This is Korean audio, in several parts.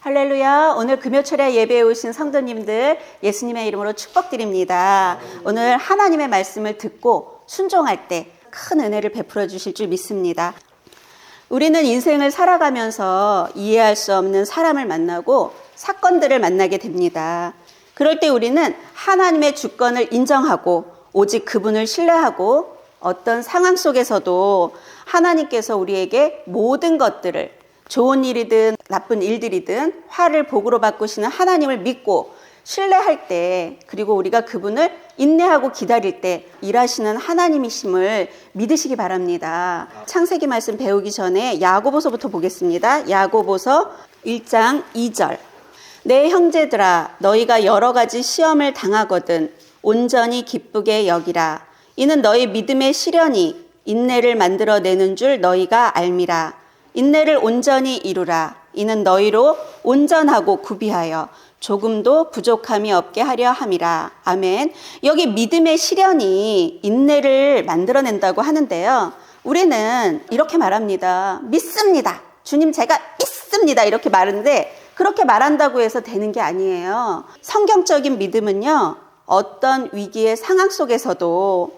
할렐루야. 오늘 금요철야 예배에 오신 성도님들 예수님의 이름으로 축복드립니다. 오늘 하나님의 말씀을 듣고 순종할 때 큰 은혜를 베풀어 주실 줄 믿습니다. 우리는 인생을 살아가면서 이해할 수 없는 사람을 만나고 사건들을 만나게 됩니다. 그럴 때 우리는 하나님의 주권을 인정하고 오직 그분을 신뢰하고 어떤 상황 속에서도 하나님께서 우리에게 모든 것들을 좋은 일이든 나쁜 일들이든 화를 복으로 바꾸시는 하나님을 믿고 신뢰할 때, 그리고 우리가 그분을 인내하고 기다릴 때 일하시는 하나님이심을 믿으시기 바랍니다. 창세기 말씀 배우기 전에 야고보서부터 보겠습니다. 야고보서 1장 2절. 내 형제들아, 너희가 여러 가지 시험을 당하거든 온전히 기쁘게 여기라. 이는 너희 믿음의 시련이 인내를 만들어내는 줄 너희가 알미라. 인내를 온전히 이루라. 이는 너희로 온전하고 구비하여 조금도 부족함이 없게 하려 함이라. 아멘. 여기 믿음의 시련이 인내를 만들어낸다고 하는데요. 우리는 이렇게 말합니다. 믿습니다. 주님, 제가 믿습니다. 이렇게 말하는데 그렇게 말한다고 해서 되는 게 아니에요. 성경적인 믿음은요, 어떤 위기의 상황 속에서도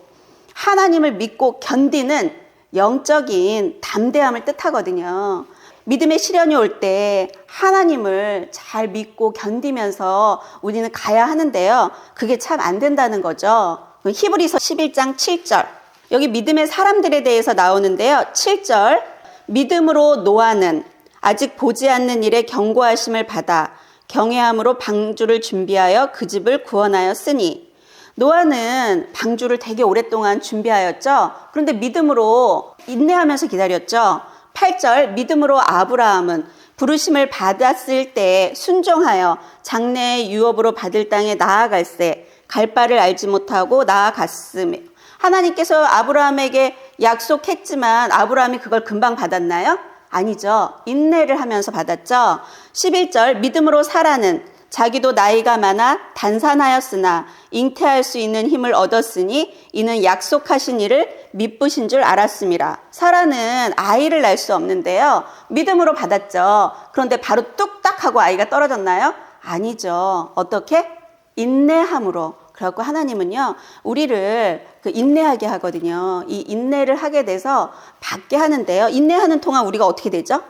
하나님을 믿고 견디는 영적인 담대함을 뜻하거든요. 믿음의 시련이 올 때 하나님을 잘 믿고 견디면서 우리는 가야 하는데요. 그게 참 안 된다는 거죠. 히브리서 11장 7절. 여기 믿음의 사람들에 대해서 나오는데요. 7절. 믿음으로 노아는 아직 보지 않는 일에 경고하심을 받아 경외함으로 방주를 준비하여 그 집을 구원하였으니. 노아는 방주를 되게 오랫동안 준비하였죠. 그런데 믿음으로 인내하면서 기다렸죠. 8절. 믿음으로 아브라함은 부르심을 받았을 때 순종하여 장래의 유업으로 받을 땅에 나아갈새 갈 바를 알지 못하고 나아갔으며. 하나님께서 아브라함에게 약속했지만 아브라함이 그걸 금방 받았나요? 아니죠. 인내를 하면서 받았죠. 11절. 믿음으로 사라는 자기도 나이가 많아 단산하였으나 잉태할 수 있는 힘을 얻었으니 이는 약속하신 이를 미쁘신 줄 알았음이라. 사라는 아이를 낳을 수 없는데요. 믿음으로 받았죠. 그런데 바로 뚝딱 하고 아이가 떨어졌나요? 아니죠. 어떻게? 인내함으로. 그래갖고 하나님은요, 우리를 인내하게 하거든요. 이 인내를 하게 돼서 받게 하는데요. 인내하는 동안 우리가 어떻게 되죠?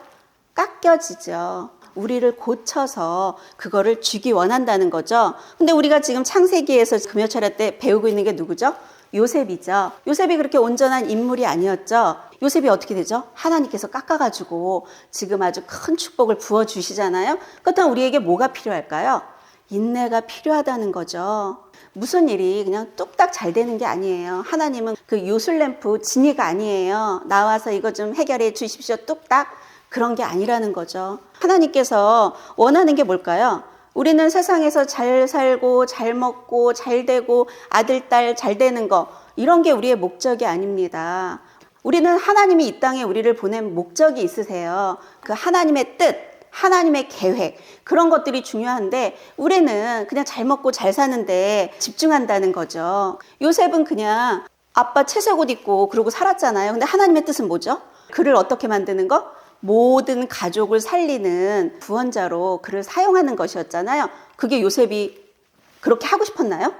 깎여지죠. 우리를 고쳐서 그거를 주기 원한다는 거죠. 근데 우리가 지금 창세기에서 금요철야 때 배우고 있는 게 누구죠? 요셉이죠. 요셉이 그렇게 온전한 인물이 아니었죠. 요셉이 어떻게 되죠? 하나님께서 깎아가지고 지금 아주 큰 축복을 부어주시잖아요. 그렇다면 우리에게 뭐가 필요할까요? 인내가 필요하다는 거죠. 무슨 일이 그냥 뚝딱 잘 되는 게 아니에요. 하나님은 그 요술램프 지니가 아니에요. 나와서 이거 좀 해결해 주십시오. 뚝딱. 그런 게 아니라는 거죠. 하나님께서 원하는 게 뭘까요? 우리는 세상에서 잘 살고 잘 먹고 잘 되고 아들, 딸 잘 되는 거, 이런 게 우리의 목적이 아닙니다. 우리는 하나님이 이 땅에 우리를 보낸 목적이 있으세요. 그 하나님의 뜻, 하나님의 계획, 그런 것들이 중요한데 우리는 그냥 잘 먹고 잘 사는데 집중한다는 거죠. 요셉은 그냥 아빠 채색 옷 입고 그러고 살았잖아요. 근데 하나님의 뜻은 뭐죠? 그를 어떻게 만드는 거? 모든 가족을 살리는 구원자로 그를 사용하는 것이었잖아요. 그게 요셉이 그렇게 하고 싶었나요?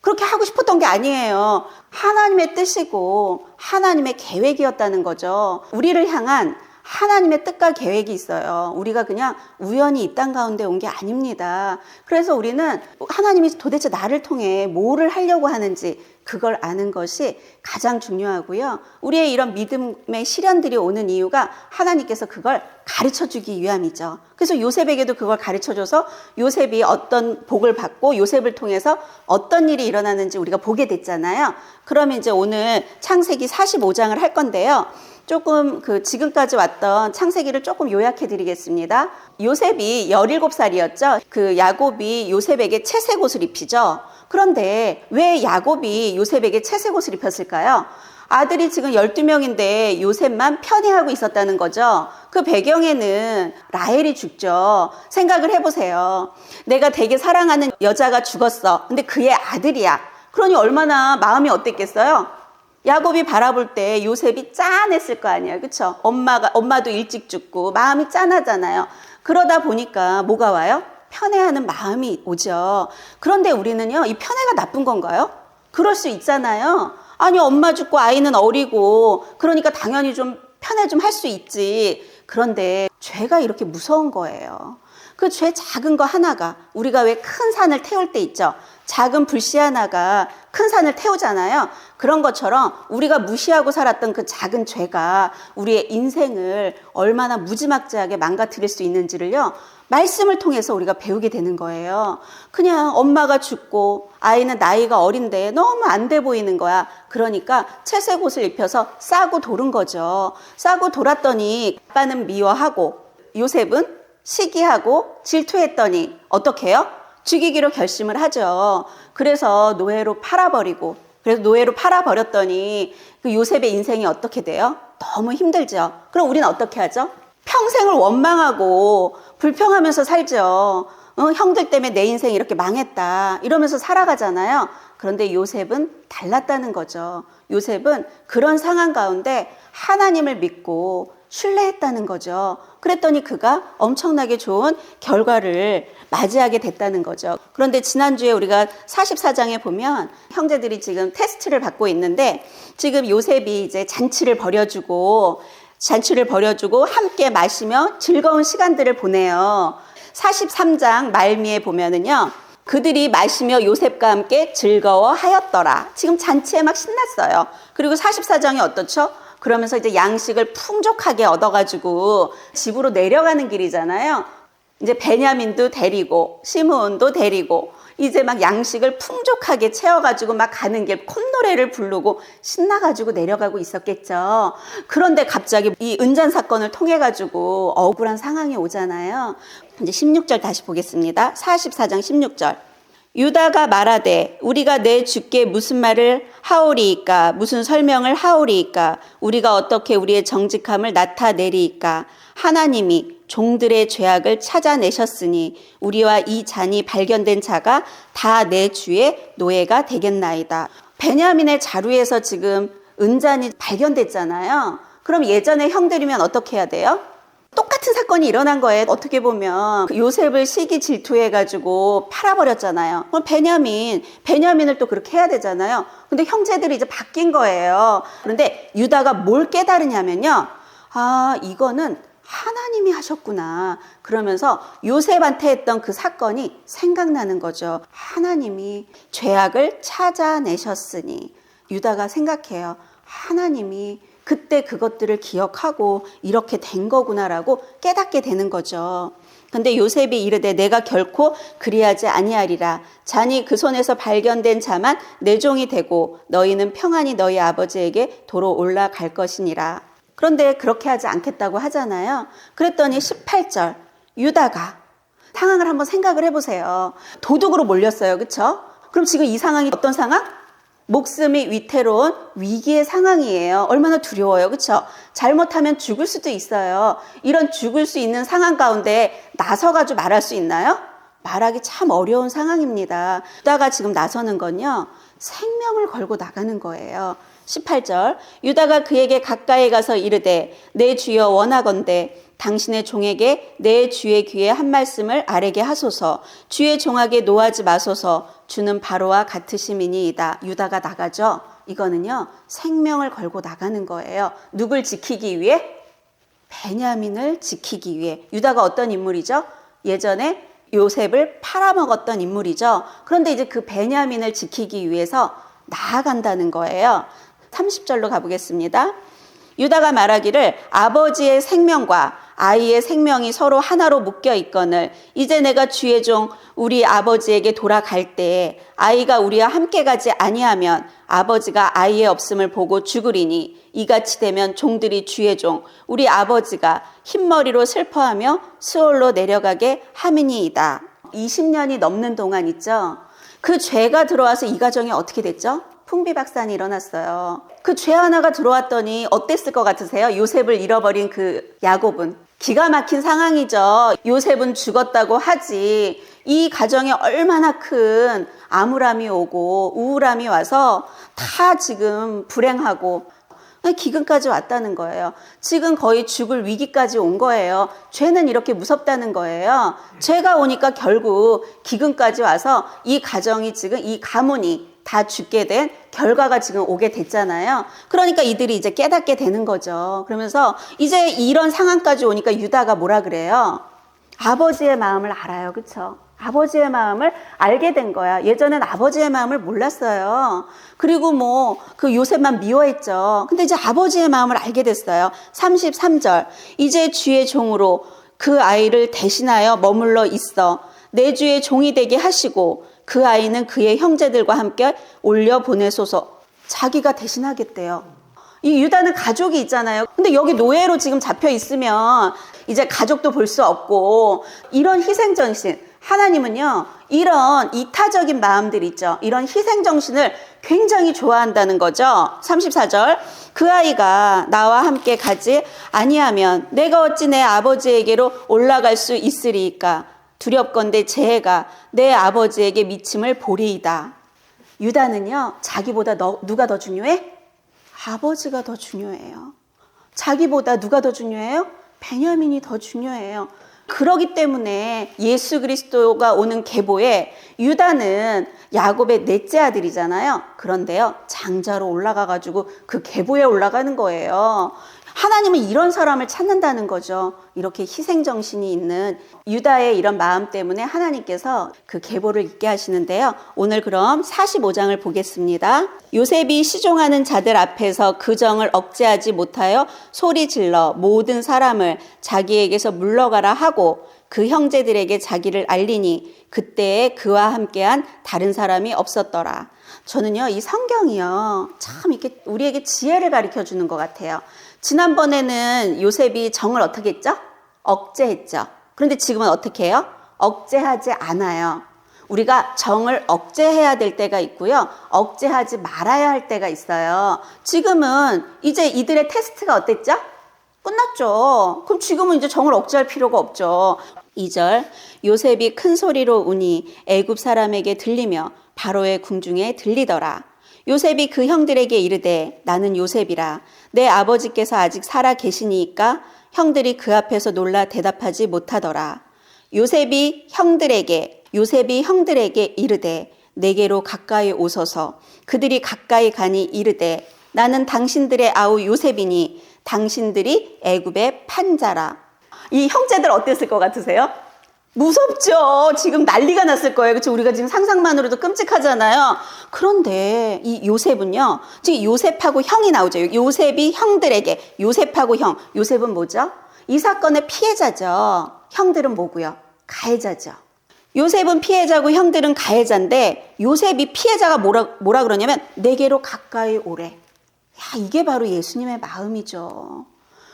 그렇게 하고 싶었던 게 아니에요. 하나님의 뜻이고 하나님의 계획이었다는 거죠. 우리를 향한 하나님의 뜻과 계획이 있어요. 우리가 그냥 우연히 이 땅 가운데 온 게 아닙니다. 그래서 우리는 하나님이 도대체 나를 통해 뭐를 하려고 하는지 그걸 아는 것이 가장 중요하고요. 우리의 이런 믿음의 시련들이 오는 이유가 하나님께서 그걸 가르쳐주기 위함이죠. 그래서 요셉에게도 그걸 가르쳐줘서 요셉이 어떤 복을 받고 요셉을 통해서 어떤 일이 일어나는지 우리가 보게 됐잖아요. 그러면 이제 오늘 창세기 45장을 할 건데요. 조금 지금까지 왔던 창세기를 조금 요약해 드리겠습니다. 요셉이 17살이었죠. 야곱이 요셉에게 채색 옷을 입히죠. 그런데 왜 야곱이 요셉에게 채색 옷을 입혔을까요? 아들이 지금 12명인데 요셉만 편애하고 있었다는 거죠. 그 배경에는 라헬이 죽죠. 생각을 해보세요. 내가 되게 사랑하는 여자가 죽었어. 근데 그의 아들이야. 그러니 얼마나 마음이 어땠겠어요? 야곱이 바라볼 때 요셉이 짠했을 거 아니에요. 그렇죠? 엄마도 일찍 죽고 마음이 짠하잖아요. 그러다 보니까 뭐가 와요? 편애하는 마음이 오죠. 그런데 우리는요, 이 편애가 나쁜 건가요? 그럴 수 있잖아요. 아니, 엄마 죽고 아이는 어리고, 그러니까 당연히 좀 편애 좀 할 수 있지. 그런데 죄가 이렇게 무서운 거예요. 그 죄 작은 거 하나가, 우리가 왜 큰 산을 태울 때 있죠? 작은 불씨 하나가 큰 산을 태우잖아요. 그런 것처럼 우리가 무시하고 살았던 그 작은 죄가 우리의 인생을 얼마나 무지막지하게 망가뜨릴 수 있는지를요, 말씀을 통해서 우리가 배우게 되는 거예요. 그냥 엄마가 죽고 아이는 나이가 어린데 너무 안 돼 보이는 거야. 그러니까 채색 옷을 입혀서 싸고 돌은 거죠. 싸고 돌았더니 아빠는 미워하고 요셉은 시기하고 질투했더니 어떻게 해요? 죽이기로 결심을 하죠. 그래서 노예로 팔아버리고, 그래서 노예로 팔아버렸더니 그 요셉의 인생이 어떻게 돼요? 너무 힘들죠. 그럼 우리는 어떻게 하죠? 평생을 원망하고 불평하면서 살죠. 형들 때문에 내 인생이 이렇게 망했다 이러면서 살아가잖아요. 그런데 요셉은 달랐다는 거죠. 요셉은 그런 상황 가운데 하나님을 믿고 신뢰했다는 거죠. 그랬더니 그가 엄청나게 좋은 결과를 맞이하게 됐다는 거죠. 그런데 지난주에 우리가 44장에 보면 형제들이 지금 테스트를 받고 있는데, 지금 요셉이 이제 잔치를 벌여주고 함께 마시며 즐거운 시간들을 보내요. 43장 말미에 보면은요, 그들이 마시며 요셉과 함께 즐거워하였더라. 지금 잔치에 막 신났어요. 그리고 44장이 어떻죠? 그러면서 이제 양식을 풍족하게 얻어가지고 집으로 내려가는 길이잖아요. 이제 베냐민도 데리고 시므온도 데리고 이제 막 양식을 풍족하게 채워가지고 막 가는 길 콧노래를 부르고 신나가지고 내려가고 있었겠죠. 그런데 갑자기 이 은잔 사건을 통해가지고 억울한 상황이 오잖아요. 이제 16절 다시 보겠습니다. 44장 16절. 유다가 말하되 우리가 내 주께 무슨 말을 하오리이까, 무슨 설명을 하오리이까, 우리가 어떻게 우리의 정직함을 나타내리이까. 하나님이 종들의 죄악을 찾아내셨으니 우리와 이 잔이 발견된 자가 다 내 주의 노예가 되겠나이다. 베냐민의 자루에서 지금 은잔이 발견됐잖아요. 그럼 예전에 형들이면 어떻게 해야 돼요? 똑같은 사건이 일어난 거예요. 어떻게 보면 요셉을 시기 질투해가지고 팔아버렸잖아요. 그럼 베냐민을 또 그렇게 해야 되잖아요. 근데 형제들이 이제 바뀐 거예요. 그런데 유다가 뭘 깨달으냐면요, 아, 이거는 하나님이 하셨구나. 그러면서 요셉한테 했던 그 사건이 생각나는 거죠. 하나님이 죄악을 찾아내셨으니. 유다가 생각해요. 하나님이 그때 그것들을 기억하고 이렇게 된 거구나라고 깨닫게 되는 거죠. 근데 요셉이 이르되 내가 결코 그리하지 아니하리라. 잔이 그 손에서 발견된 자만 내 종이 되고 너희는 평안히 너희 아버지에게 도로 올라갈 것이니라. 그런데 그렇게 하지 않겠다고 하잖아요. 그랬더니 18절, 유다가 상황을 한번 생각을 해보세요. 도둑으로 몰렸어요. 그렇죠? 그럼 지금 이 상황이 어떤 상황? 목숨이 위태로운 위기의 상황이에요. 얼마나 두려워요. 그렇죠? 잘못하면 죽을 수도 있어요. 이런 죽을 수 있는 상황 가운데 나서가지고 말할 수 있나요? 말하기 참 어려운 상황입니다. 유다가 지금 나서는 건요, 생명을 걸고 나가는 거예요. 18절, 유다가 그에게 가까이 가서 이르되 내 주여 원하건대 당신의 종에게 내 주의 귀에 한 말씀을 아뢰게 하소서. 주의 종에게 노하지 마소서. 주는 바로와 같으심이니이다. 유다가 나가죠. 이거는요, 생명을 걸고 나가는 거예요. 누굴 지키기 위해? 베냐민을 지키기 위해. 유다가 어떤 인물이죠? 예전에 요셉을 팔아먹었던 인물이죠. 그런데 이제 그 베냐민을 지키기 위해서 나아간다는 거예요. 30절로 가보겠습니다. 유다가 말하기를 아버지의 생명과 아이의 생명이 서로 하나로 묶여 있거늘 이제 내가 주의 종 우리 아버지에게 돌아갈 때에 아이가 우리와 함께 가지 아니하면 아버지가 아이의 없음을 보고 죽으리니 이같이 되면 종들이 주의 종 우리 아버지가 흰머리로 슬퍼하며 스올로 내려가게 함이니이다. 20년이 넘는 동안 있죠. 그 죄가 들어와서 이 가정이 어떻게 됐죠? 풍비박산이 일어났어요. 그 죄 하나가 들어왔더니 어땠을 것 같으세요? 요셉을 잃어버린 그 야곱은. 기가 막힌 상황이죠. 요셉은 죽었다고 하지 이 가정에 얼마나 큰 암울함이 오고 우울함이 와서 다 지금 불행하고 기근까지 왔다는 거예요. 지금 거의 죽을 위기까지 온 거예요. 죄는 이렇게 무섭다는 거예요. 죄가 오니까 결국 기근까지 와서 이 가정이 지금 이 가문이 다 죽게 된 결과가 지금 오게 됐잖아요. 그러니까 이들이 이제 깨닫게 되는 거죠. 그러면서 이제 이런 상황까지 오니까 유다가 뭐라 그래요? 아버지의 마음을 알아요. 그렇죠? 아버지의 마음을 알게 된 거야. 예전엔 아버지의 마음을 몰랐어요. 그리고 뭐 그 요셉만 미워했죠. 근데 이제 아버지의 마음을 알게 됐어요. 33절. 이제 주의 종으로 그 아이를 대신하여 머물러 있어 내 주의 종이 되게 하시고 그 아이는 그의 형제들과 함께 올려 보내소서. 자기가 대신하겠대요. 이 유다는 가족이 있잖아요. 근데 여기 노예로 지금 잡혀 있으면 이제 가족도 볼 수 없고 이런 희생정신, 하나님은요 이런 이타적인 마음들 있죠. 이런 희생정신을 굉장히 좋아한다는 거죠. 34절. 그 아이가 나와 함께 가지 아니하면 내가 어찌 내 아버지에게로 올라갈 수 있으리이까. 두렵건대 재해가 내 아버지에게 미침을 보리이다. 유다는요 자기보다 누가 더 중요해? 아버지가 더 중요해요. 자기보다 누가 더 중요해요? 베냐민이 더 중요해요. 그러기 때문에 예수 그리스도가 오는 계보에 유다는 야곱의 넷째 아들이잖아요. 그런데요 장자로 올라가가지고 그 계보에 올라가는 거예요. 하나님은 이런 사람을 찾는다는 거죠. 이렇게 희생정신이 있는 유다의 이런 마음 때문에 하나님께서 그 계보를 있게 하시는데요. 오늘 그럼 45장을 보겠습니다. 요셉이 시종하는 자들 앞에서 그 정을 억제하지 못하여 소리질러 모든 사람을 자기에게서 물러가라 하고 그 형제들에게 자기를 알리니 그때에 그와 함께한 다른 사람이 없었더라. 저는요 이 성경이요 참 이렇게 우리에게 지혜를 가르쳐 주는 것 같아요. 지난번에는 요셉이 정을 어떻게 했죠? 억제했죠. 그런데 지금은 어떻게 해요? 억제하지 않아요. 우리가 정을 억제해야 될 때가 있고요. 억제하지 말아야 할 때가 있어요. 지금은 이제 이들의 테스트가 어땠죠? 끝났죠. 그럼 지금은 이제 정을 억제할 필요가 없죠. 2절. 요셉이 큰 소리로 우니 애굽 사람에게 들리며 바로의 궁중에 들리더라. 요셉이 그 형들에게 이르되 나는 요셉이라. 내 아버지께서 아직 살아 계시니까 형들이 그 앞에서 놀라 대답하지 못하더라. 요셉이 형들에게 이르되 내게로 가까이 오소서. 그들이 가까이 가니 이르되 나는 당신들의 아우 요셉이니 당신들이 애굽의 판자라. 이 형제들 어땠을 것 같으세요? 무섭죠. 지금 난리가 났을 거예요. 그렇죠? 우리가 지금 상상만으로도 끔찍하잖아요. 그런데 이 요셉은요. 지금 요셉하고 형이 나오죠. 요셉이 형들에게 요셉하고 형. 요셉은 뭐죠? 이 사건의 피해자죠. 형들은 뭐고요? 가해자죠. 요셉은 피해자고 형들은 가해자인데 요셉이 피해자가 뭐라 그러냐면 내게로 가까이 오래. 야, 이게 바로 예수님의 마음이죠.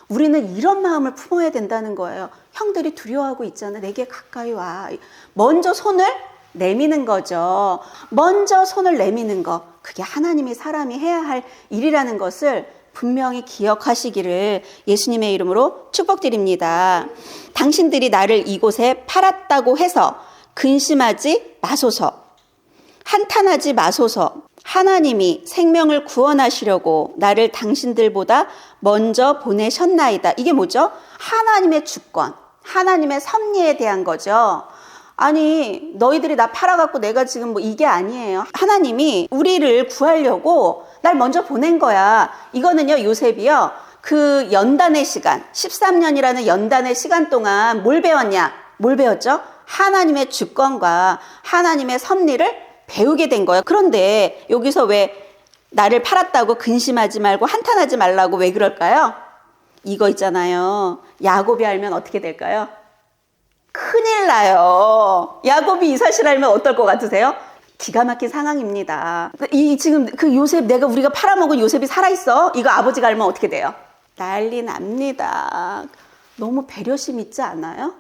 우리는 이런 마음을 품어야 된다는 거예요. 형들이 두려워하고 있잖아. 내게 가까이 와. 먼저 손을 내미는 거죠. 먼저 손을 내미는 거. 그게 하나님이 사람이 해야 할 일이라는 것을 분명히 기억하시기를 예수님의 이름으로 축복드립니다. 당신들이 나를 이곳에 팔았다고 해서 근심하지 마소서. 한탄하지 마소서. 하나님이 생명을 구원하시려고 나를 당신들보다 먼저 보내셨나이다. 이게 뭐죠? 하나님의 주권, 하나님의 섭리에 대한 거죠. 아니 너희들이 나 팔아갖고 내가 지금 뭐 이게 아니에요. 하나님이 우리를 구하려고 날 먼저 보낸 거야. 이거는요 요셉이요 그 연단의 시간 13년이라는 연단의 시간 동안 뭘 배웠냐? 뭘 배웠죠? 하나님의 주권과 하나님의 섭리를 배우게 된 거예요. 그런데 여기서 왜 나를 팔았다고 근심하지 말고 한탄하지 말라고 왜 그럴까요? 이거 있잖아요. 야곱이 알면 어떻게 될까요? 큰일 나요. 야곱이 이 사실 알면 어떨 것 같으세요? 기가 막힌 상황입니다. 지금 그 요셉 우리가 팔아먹은 요셉이 살아있어. 이거 아버지가 알면 어떻게 돼요? 난리 납니다. 너무 배려심 있지 않아요?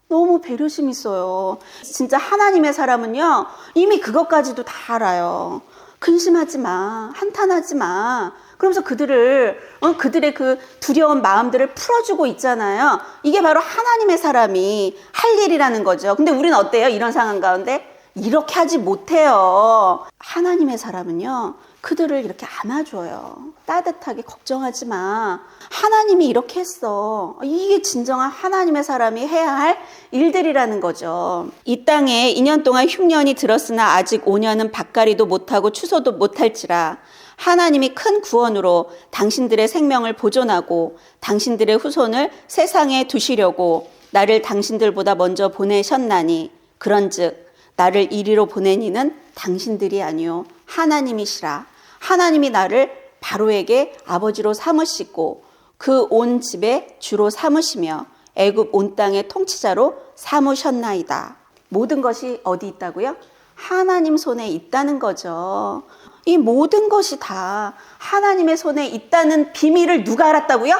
너무 배려심 있어요. 진짜 하나님의 사람은요 이미 그것까지도 다 알아요. 근심하지 마, 한탄하지 마. 그러면서 그들의 그 두려운 마음들을 풀어주고 있잖아요. 이게 바로 하나님의 사람이 할 일이라는 거죠. 근데 우리는 어때요? 이런 상황 가운데 이렇게 하지 못해요. 하나님의 사람은요 그들을 이렇게 안아줘요. 따뜻하게 걱정하지 마. 하나님이 이렇게 했어. 이게 진정한 하나님의 사람이 해야 할 일들이라는 거죠. 이 땅에 2년 동안 흉년이 들었으나 아직 5년은 밭갈이도 못하고 추소도 못할지라. 하나님이 큰 구원으로 당신들의 생명을 보존하고 당신들의 후손을 세상에 두시려고 나를 당신들보다 먼저 보내셨나니 그런즉 나를 이리로 보낸 이는 당신들이 아니요 하나님이시라. 하나님이 나를 바로에게 아버지로 삼으시고 그 온 집에 주로 삼으시며 애굽 온 땅의 통치자로 삼으셨나이다. 모든 것이 어디 있다고요? 하나님 손에 있다는 거죠. 이 모든 것이 다 하나님의 손에 있다는 비밀을 누가 알았다고요?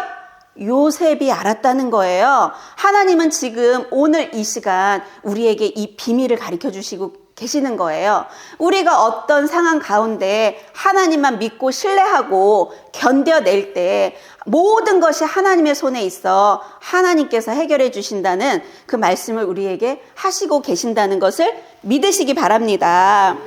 요셉이 알았다는 거예요. 하나님은 지금 오늘 이 시간 우리에게 이 비밀을 가르쳐 주시고 계시는 거예요. 우리가 어떤 상황 가운데 하나님만 믿고 신뢰하고 견뎌낼 때 모든 것이 하나님의 손에 있어 하나님께서 해결해 주신다는 그 말씀을 우리에게 하시고 계신다는 것을 믿으시기 바랍니다.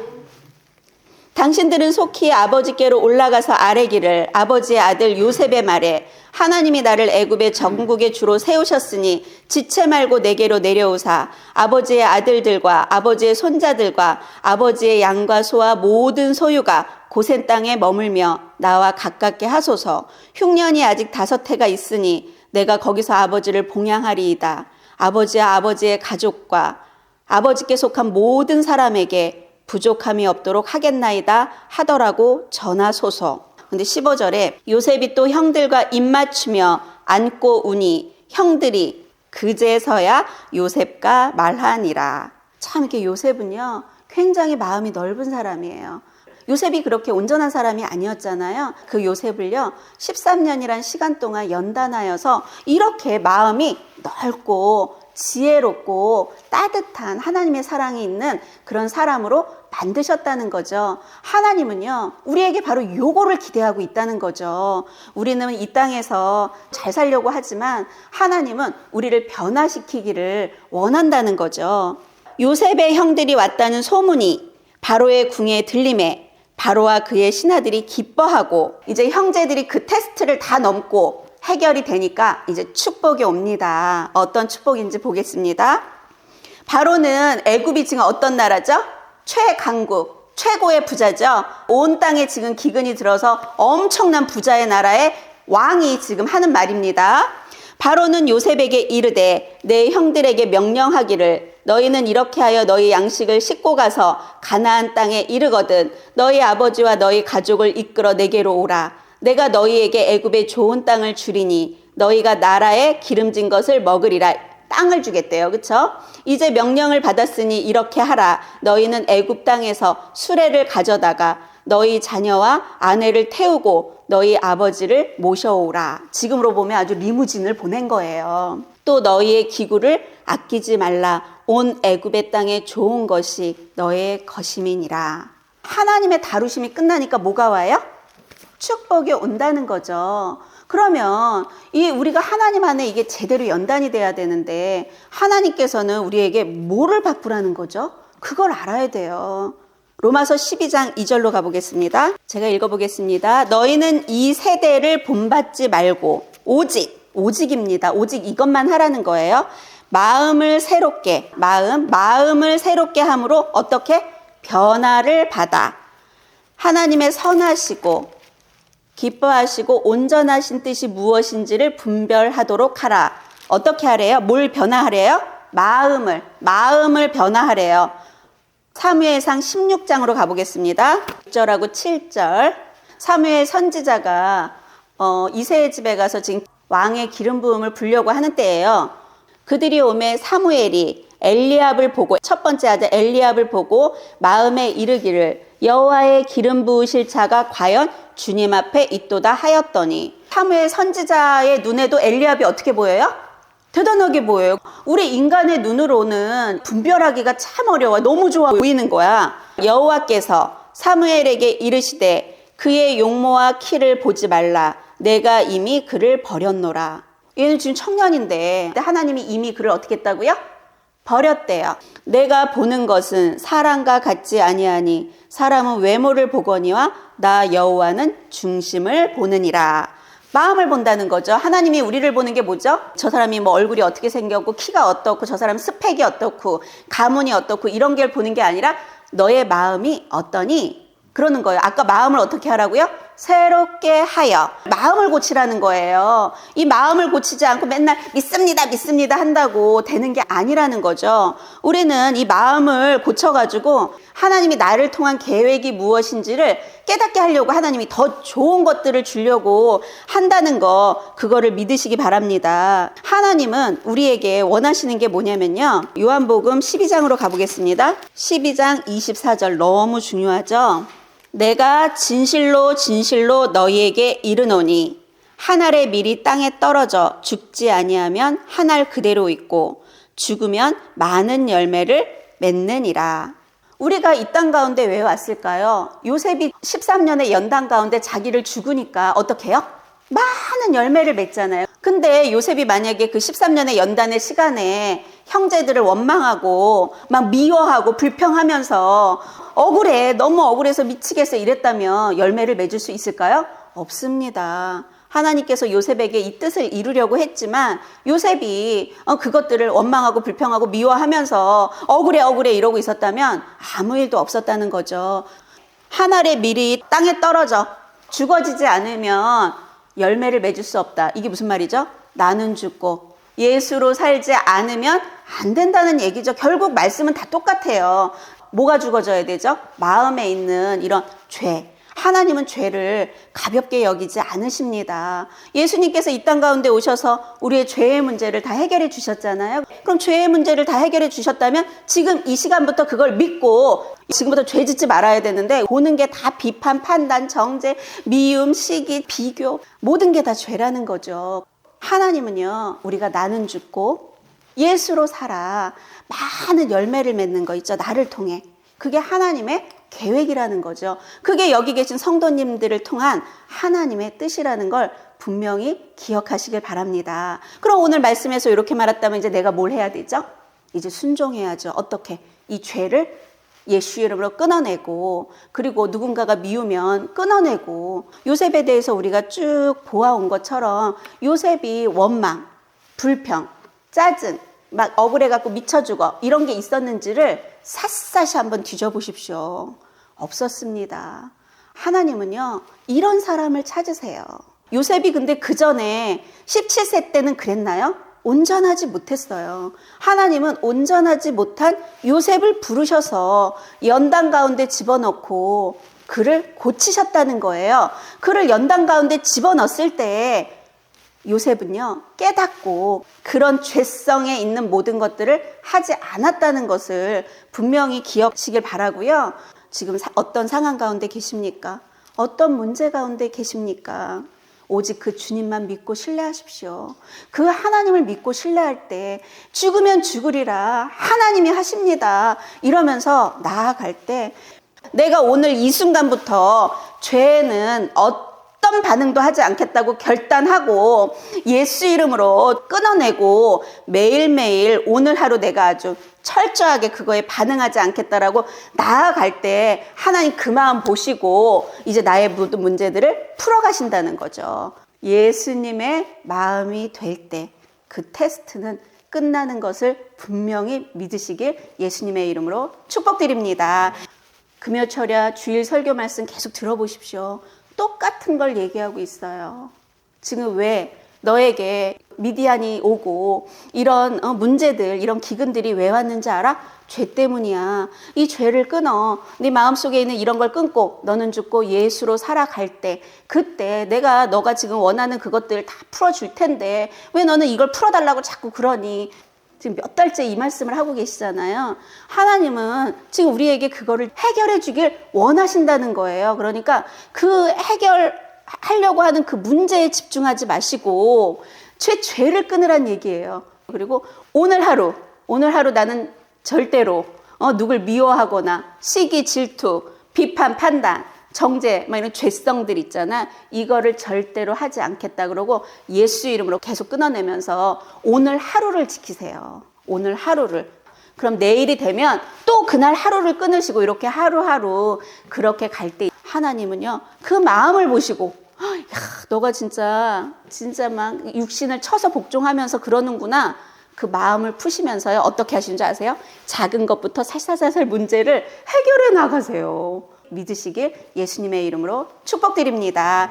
당신들은 속히 아버지께로 올라가서 아뢰기를 아버지의 아들 요셉의 말에 하나님이 나를 애굽의 전국의 주로 세우셨으니 지체 말고 내게로 내려오사 아버지의 아들들과 아버지의 손자들과 아버지의 양과 소와 모든 소유가 고센 땅에 머물며 나와 가깝게 하소서. 흉년이 아직 5해가 있으니 내가 거기서 아버지를 봉양하리이다. 아버지와 아버지의 가족과 아버지께 속한 모든 사람에게 부족함이 없도록 하겠나이다 하더라고 전하소서. 근데 15절에 요셉이 또 형들과 입맞추며 안고 우니 형들이 그제서야 요셉과 말하니라. 참 이렇게 요셉은요 굉장히 마음이 넓은 사람이에요. 요셉이 그렇게 온전한 사람이 아니었잖아요. 그 요셉을요 13년이란 시간 동안 연단하여서 이렇게 마음이 넓고 지혜롭고 따뜻한 하나님의 사랑이 있는 그런 사람으로 만드셨다는 거죠. 하나님은요 우리에게 바로 요거를 기대하고 있다는 거죠. 우리는 이 땅에서 잘 살려고 하지만 하나님은 우리를 변화시키기를 원한다는 거죠. 요셉의 형들이 왔다는 소문이 바로의 궁에 들림에 바로와 그의 신하들이 기뻐하고 이제 형제들이 그 테스트를 다 넘고 해결이 되니까 이제 축복이 옵니다. 어떤 축복인지 보겠습니다. 바로는 애굽이 지금 어떤 나라죠? 최강국, 최고의 부자죠. 온 땅에 지금 기근이 들어서 엄청난 부자의 나라의 왕이 지금 하는 말입니다. 바로는 요셉에게 이르되 내 형들에게 명령하기를 너희는 이렇게 하여 너희 양식을 싣고 가서 가나안 땅에 이르거든 너희 아버지와 너희 가족을 이끌어 내게로 오라. 내가 너희에게 애굽의 좋은 땅을 주리니 너희가 나라에 기름진 것을 먹으리라. 땅을 주겠대요. 그렇죠? 이제 명령을 받았으니 이렇게 하라. 너희는 애굽 땅에서 수레를 가져다가 너희 자녀와 아내를 태우고 너희 아버지를 모셔오라. 지금으로 보면 아주 리무진을 보낸 거예요. 또 너희의 기구를 아끼지 말라. 온 애굽의 땅에 좋은 것이 너의 것임이니라. 하나님의 다루심이 끝나니까 뭐가 와요? 축복이 온다는 거죠. 그러면 우리가 하나님 안에 이게 제대로 연단이 돼야 되는데 하나님께서는 우리에게 뭐를 바꾸라는 거죠? 그걸 알아야 돼요. 로마서 12장 2절로 가보겠습니다. 제가 읽어보겠습니다. 너희는 이 세대를 본받지 말고 오직입니다. 오직 이것만 하라는 거예요. 마음을 새롭게 함으로 어떻게? 변화를 받아 하나님의 선하시고 기뻐하시고 온전하신 뜻이 무엇인지를 분별하도록 하라. 어떻게 하래요? 뭘 변화하래요? 마음을 변화하래요. 사무엘상 16장으로 가보겠습니다. 6절하고 7절. 사무엘 선지자가 이새의 집에 가서 지금 왕의 기름 부음을 부려고 하는 때예요. 그들이 오매 사무엘이 엘리압을 보고 첫 번째 아들 엘리압을 보고 마음에 이르기를 여호와의 기름 부으실 자가 과연 주님 앞에 있도다 하였더니 사무엘 선지자의 눈에도 엘리압이 어떻게 보여요? 대단하게 보여요. 우리 인간의 눈으로는 분별하기가 참 어려워. 너무 좋아 보이는 거야. 여호와께서 사무엘에게 이르시되 그의 용모와 키를 보지 말라. 내가 이미 그를 버렸노라. 얘는 지금 청년인데 하나님이 이미 그를 어떻게 했다고요? 버렸대요. 내가 보는 것은 사람과 같지 아니하니 사람은 외모를 보거니와 나 여호와는 중심을 보느니라. 마음을 본다는 거죠. 하나님이 우리를 보는 게 뭐죠? 저 사람이 뭐 얼굴이 어떻게 생겼고 키가 어떻고 저 사람 스펙이 어떻고 가문이 어떻고 이런 걸 보는 게 아니라 너의 마음이 어떠니? 그러는 거예요. 아까 마음을 어떻게 하라고요? 새롭게 하여 마음을 고치라는 거예요. 이 마음을 고치지 않고 맨날 믿습니다 믿습니다 한다고 되는 게 아니라는 거죠. 우리는 이 마음을 고쳐가지고 하나님이 나를 통한 계획이 무엇인지를 깨닫게 하려고 하나님이 더 좋은 것들을 주려고 한다는 거, 그거를 믿으시기 바랍니다. 하나님은 우리에게 원하시는 게 뭐냐면요, 요한복음 12장으로 가보겠습니다. 12장 24절 너무 중요하죠. 내가 진실로 진실로 너희에게 이르노니 한 알의 밀이 땅에 떨어져 죽지 아니하면 한 알 그대로 있고 죽으면 많은 열매를 맺느니라. 우리가 이 땅 가운데 왜 왔을까요? 요셉이 13년의 연단 가운데 자기를 죽으니까 어떻게 해요? 많은 열매를 맺잖아요. 근데 요셉이 만약에 그 13년의 연단의 시간에 형제들을 원망하고 막 미워하고 불평하면서 억울해, 너무 억울해서 미치겠어 이랬다면 열매를 맺을 수 있을까요? 없습니다. 하나님께서 요셉에게 이 뜻을 이루려고 했지만 요셉이 그것들을 원망하고 불평하고 미워하면서 억울해 이러고 있었다면 아무 일도 없었다는 거죠. 한 알의 밀이 땅에 떨어져 죽어지지 않으면 열매를 맺을 수 없다. 이게 무슨 말이죠? 나는 죽고 예수로 살지 않으면 안 된다는 얘기죠. 결국 말씀은 다 똑같아요. 뭐가 죽어져야 되죠? 마음에 있는 이런 죄. 하나님은 죄를 가볍게 여기지 않으십니다. 예수님께서 이 땅 가운데 오셔서 우리의 죄의 문제를 다 해결해 주셨잖아요. 그럼 죄의 문제를 다 해결해 주셨다면 지금 이 시간부터 그걸 믿고 지금부터 죄 짓지 말아야 되는데 보는 게 다 비판, 판단, 정죄, 미움, 시기, 비교 모든 게 다 죄라는 거죠. 하나님은요, 우리가 나는 죽고 예수로 살아 많은 열매를 맺는 거 있죠. 나를 통해. 그게 하나님의 계획이라는 거죠. 그게 여기 계신 성도님들을 통한 하나님의 뜻이라는 걸 분명히 기억하시길 바랍니다. 그럼 오늘 말씀에서 이렇게 말했다면 이제 내가 뭘 해야 되죠? 이제 순종해야죠. 어떻게? 이 죄를 예수 이름으로 끊어내고, 그리고 누군가가 미우면 끊어내고, 요셉에 대해서 우리가 쭉 보아온 것처럼 요셉이 원망, 불평, 짜증, 막 억울해갖고 미쳐 죽어 이런 게 있었는지를 샅샅이 한번 뒤져보십시오. 없었습니다. 하나님은요, 이런 사람을 찾으세요. 요셉이 근데 그 전에 17세 때는 그랬나요? 온전하지 못했어요. 하나님은 온전하지 못한 요셉을 부르셔서 연단 가운데 집어넣고 그를 고치셨다는 거예요. 그를 연단 가운데 집어넣었을 때 요셉은요, 깨닫고 그런 죄성에 있는 모든 것들을 하지 않았다는 것을 분명히 기억하시길 바라고요. 지금 어떤 상황 가운데 계십니까? 어떤 문제 가운데 계십니까? 오직 그 주님만 믿고 신뢰하십시오. 그 하나님을 믿고 신뢰할 때 죽으면 죽으리라 하나님이 하십니다. 이러면서 나아갈 때 내가 오늘 이 순간부터 죄는 어떤 반응도 하지 않겠다고 결단하고 예수 이름으로 끊어내고 매일매일 오늘 하루 내가 아주 철저하게 그거에 반응하지 않겠다라고 나아갈 때 하나님 그 마음 보시고 이제 나의 모든 문제들을 풀어가신다는 거죠. 예수님의 마음이 될 때 그 테스트는 끝나는 것을 분명히 믿으시길 예수님의 이름으로 축복드립니다. 금요철야 주일 설교 말씀 계속 들어보십시오. 똑같은 걸 얘기하고 있어요. 지금 왜 너에게 미디안이 오고 이런 문제들, 이런 기근들이 왜 왔는지 알아? 죄 때문이야. 이 죄를 끊어. 네 마음속에 있는 이런 걸 끊고 너는 죽고 예수로 살아갈 때, 그때 너가 지금 원하는 그것들 다 풀어줄 텐데 왜 너는 이걸 풀어달라고 자꾸 그러니? 지금 몇 달째 이 말씀을 하고 계시잖아요. 하나님은 지금 우리에게 그거를 해결해 주길 원하신다는 거예요. 그러니까 그 해결하려고 하는 그 문제에 집중하지 마시고 죄를 끊으란 얘기예요. 그리고 오늘 하루 나는 절대로 누굴 미워하거나 시기, 질투, 비판, 판단, 정죄, 막 이런 죄성들 있잖아. 이거를 절대로 하지 않겠다 그러고 예수 이름으로 계속 끊어내면서 오늘 하루를 지키세요. 오늘 하루를. 그럼 내일이 되면 또 그날 하루를 끊으시고 이렇게 하루하루 그렇게 갈 때 하나님은요, 그 마음을 보시고, 야, 너가 진짜 막 육신을 쳐서 복종하면서 그러는구나. 그 마음을 푸시면서요, 어떻게 하시는 줄 아세요? 작은 것부터 살살살살 문제를 해결해 나가세요. 믿으시길 예수님의 이름으로 축복드립니다.